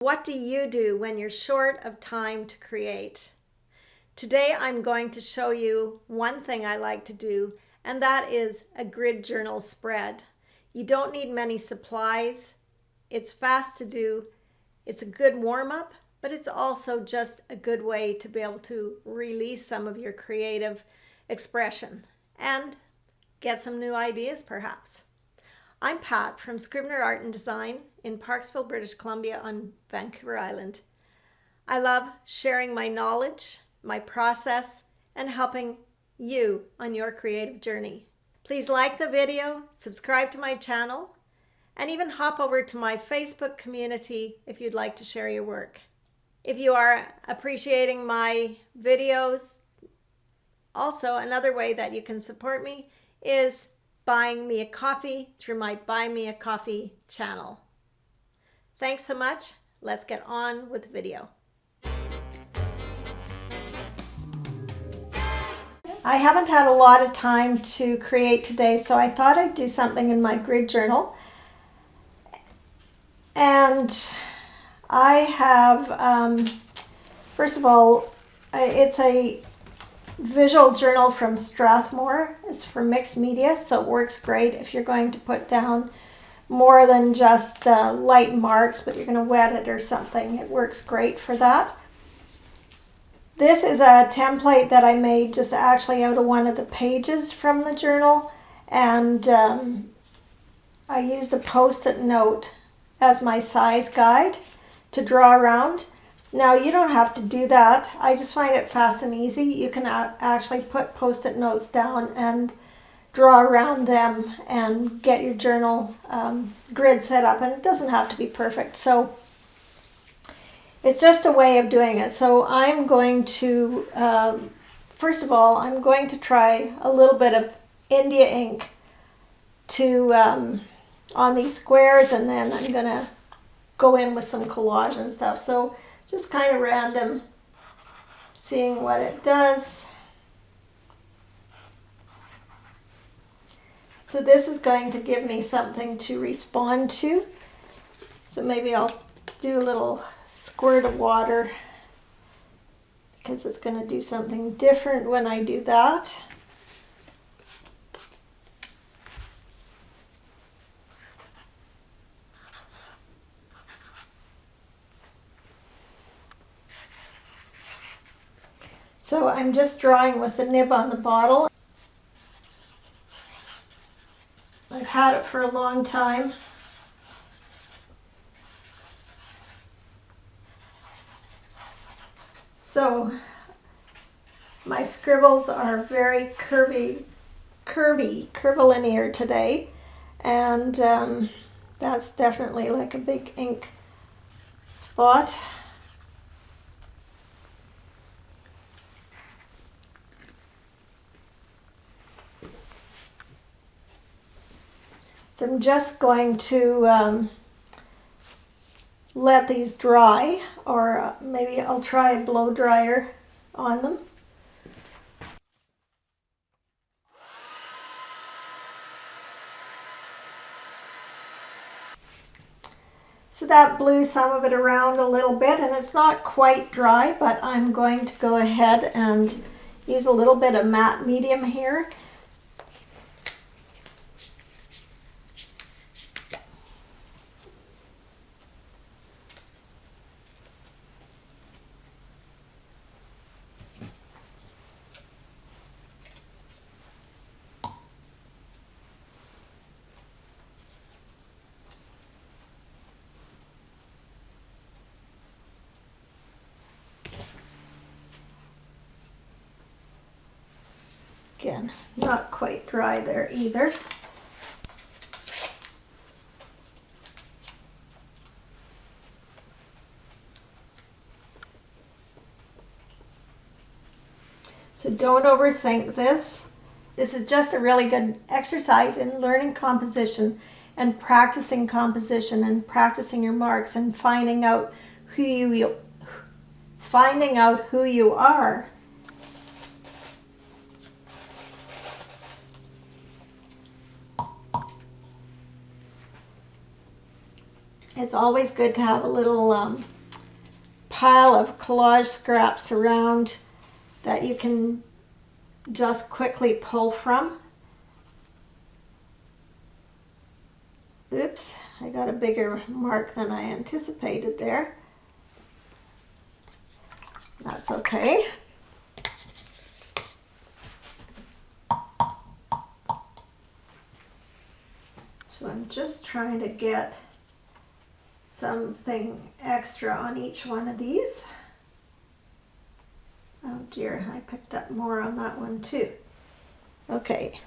What do you do when you're short of time to create? Today I'm going to show you one thing I like to do, and that is a grid journal spread. You don't need many supplies. It's fast to do. It's a good warm-up, but it's also just a good way to be able to release some of your creative expression and get some new ideas perhaps. I'm Pat from Scribner Art and Design in Parksville, British Columbia on Vancouver Island. I love sharing my knowledge, my process, and helping you on your creative journey. Please like the video, subscribe to my channel, and even hop over to my Facebook community if you'd like to share your work. If you are appreciating my videos, also another way that you can support me is buying me a coffee through my Buy Me a Coffee channel. Thanks so much. Let's get on with the video. I haven't had a lot of time to create today, so I thought I'd do something in my grid journal. And I have, first of all, it's a visual journal from Strathmore. It's for mixed media, so it works great if you're going to put down more than just light marks, but you're going to wet it or something. It works great for that. This is a template that I made just actually out of one of the pages from the journal, and I used a post-it note as my size guide to draw around. Now, you don't have to do that. I just find it fast and easy. You can actually put post-it notes down and draw around them and get your journal grid set up, and it doesn't have to be perfect. So it's just a way of doing it. So I'm going to, first of all, I'm going to try a little bit of India ink to on these squares, and then I'm going to go in with some collage and stuff. So just kind of random, seeing what it does. So this is going to give me something to respond to. So maybe I'll do a little squirt of water because it's going to do something different when I do that. So I'm just drawing with the nib on the bottle. I've had it for a long time. So my scribbles are very curvilinear today, and that's definitely like a big ink spot. So I'm just going to let these dry, or maybe I'll try a blow dryer on them. So that blew some of it around a little bit, and it's not quite dry, but I'm going to go ahead and use a little bit of matte medium here. Again, not quite dry there either. So don't overthink this. This is just a really good exercise in learning composition and practicing composition and practicing your marks and finding out who you are. It's always good to have a little pile of collage scraps around that you can just quickly pull from. Oops, I got a bigger mark than I anticipated there. That's okay. So I'm just trying to get something extra on each one of these. Oh dear, I picked up more on that one too. Okay.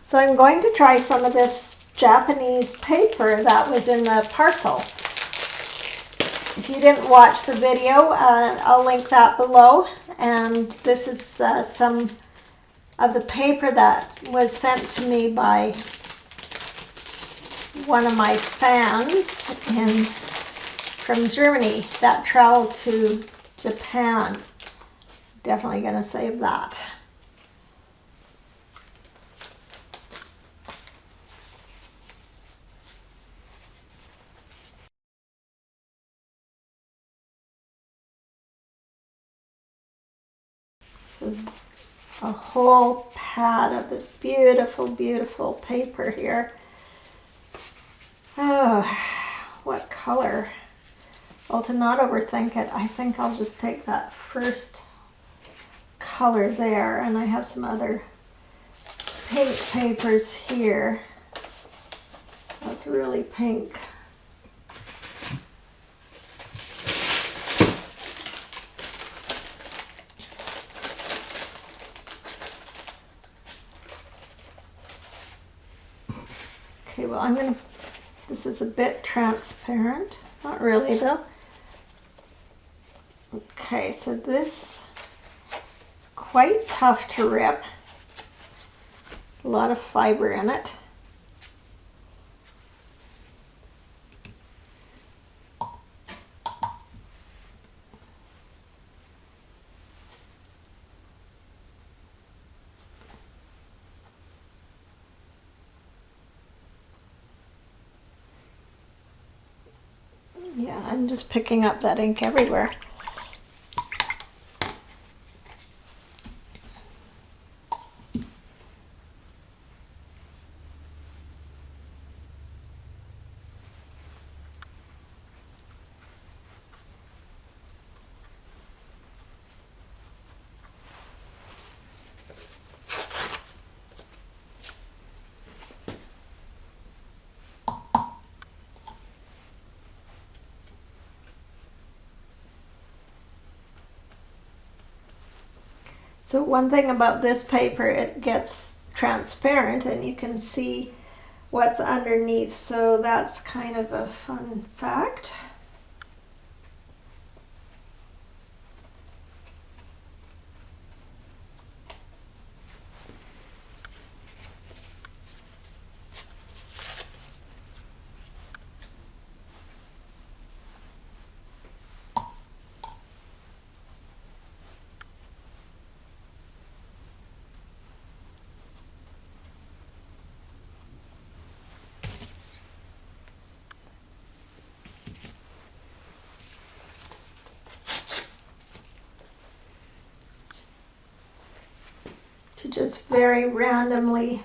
So I'm going to try some of this Japanese paper that was in the parcel. If you didn't watch the video, I'll link that below. And this is some of the paper that was sent to me by one of my fans from Germany that traveled to Japan. Definitely going to save that. This is a whole pad of this beautiful, beautiful paper here. Oh, what color? Well, to not overthink it, I think I'll just take that first color there, and I have some other pink papers here. That's really pink. Okay, well this is a bit transparent. Not really though. Okay, so this is quite tough to rip. A lot of fiber in it. Yeah, I'm just picking up that ink everywhere. So one thing about this paper, it gets transparent and you can see what's underneath. So that's kind of a fun fact. To just very randomly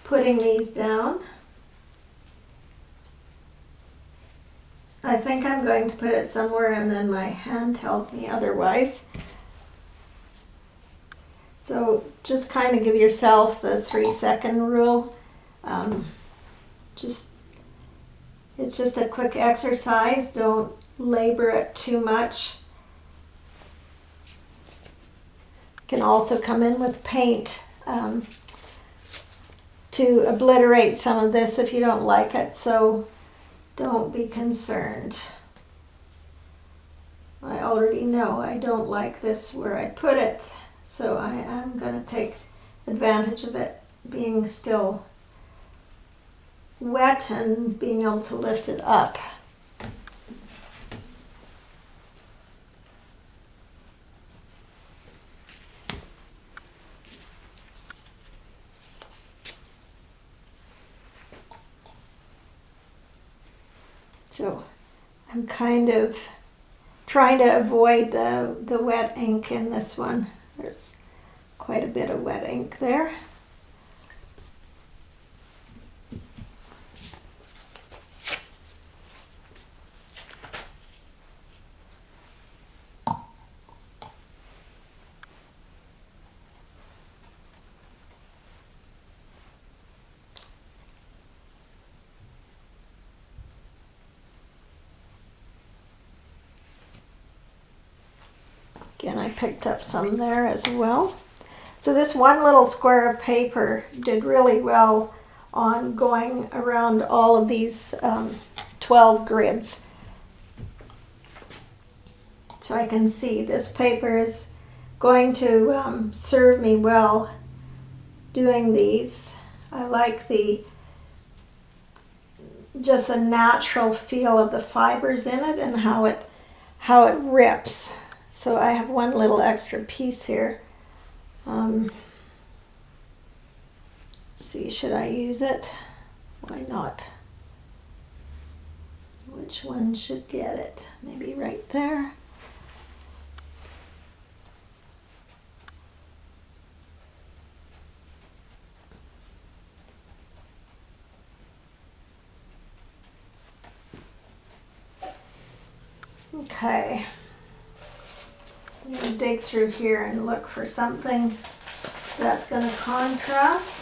putting these down. I think I'm going to put it somewhere and then my hand tells me otherwise. So just kind of give yourself the 3-second rule. It's just a quick exercise. Don't labor it too much. Can also come in with paint to obliterate some of this if you don't like it, so don't be concerned. I already know I don't like this where I put it, so I am going to take advantage of it being still wet and being able to lift it up. So I'm kind of trying to avoid the wet ink in this one. There's quite a bit of wet ink there. Again, I picked up some there as well. So this one little square of paper did really well on going around all of these 12 grids. So I can see this paper is going to serve me well doing these. I like just the natural feel of the fibers in it and how it rips. So I have one little extra piece here. See, should I use it? Why not? Which one should get it? Maybe right there. Okay. I'm going to dig through here and look for something that's going to contrast.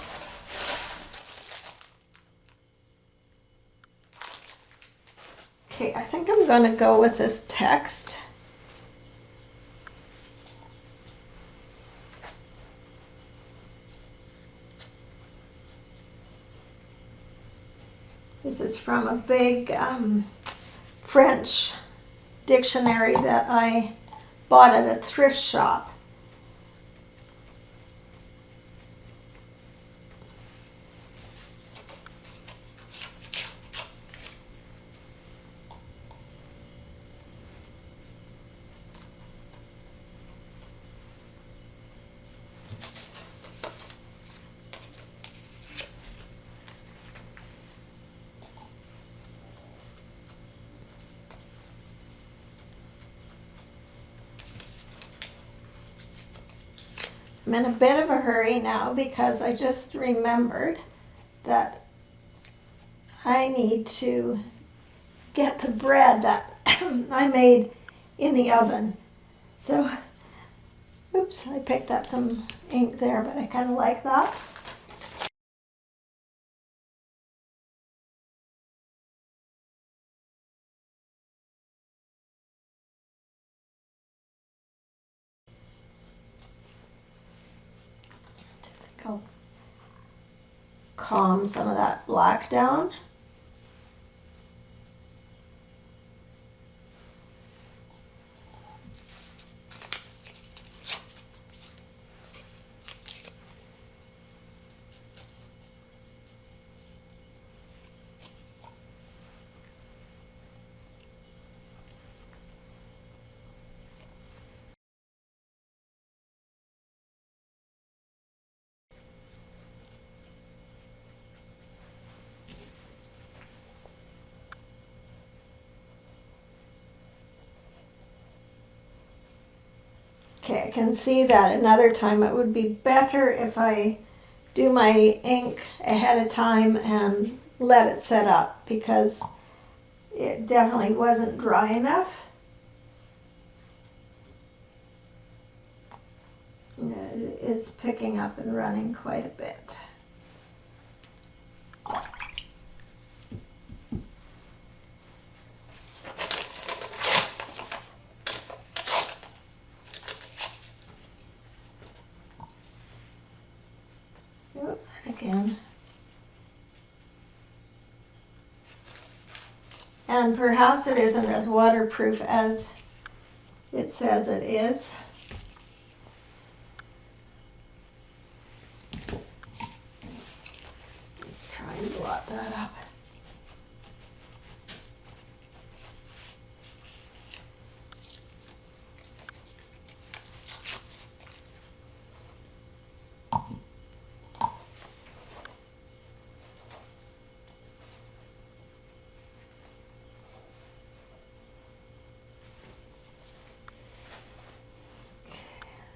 Okay, I think I'm going to go with this text. This is from a big French dictionary that I bought at a thrift shop. I'm in a bit of a hurry now because I just remembered that I need to get the bread that I made in the oven. So, oops, I picked up some ink there, but I kind of like that. I'll calm some of that black down. Okay, I can see that another time it would be better if I do my ink ahead of time and let it set up because it definitely wasn't dry enough. It is picking up and running quite a bit. Again. And perhaps it isn't as waterproof as it says it is. Let's try and blot that up.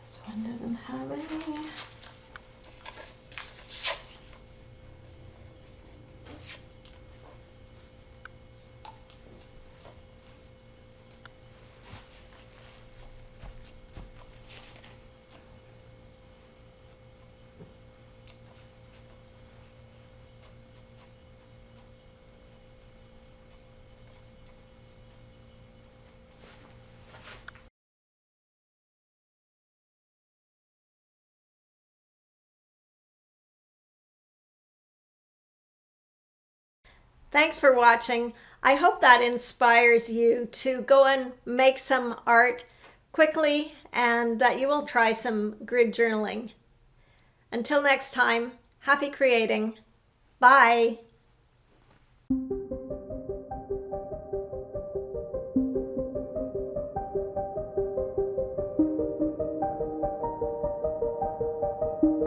This one doesn't have any. Thanks for watching. I hope that inspires you to go and make some art quickly and that you will try some grid journaling. Until next time, happy creating. Bye.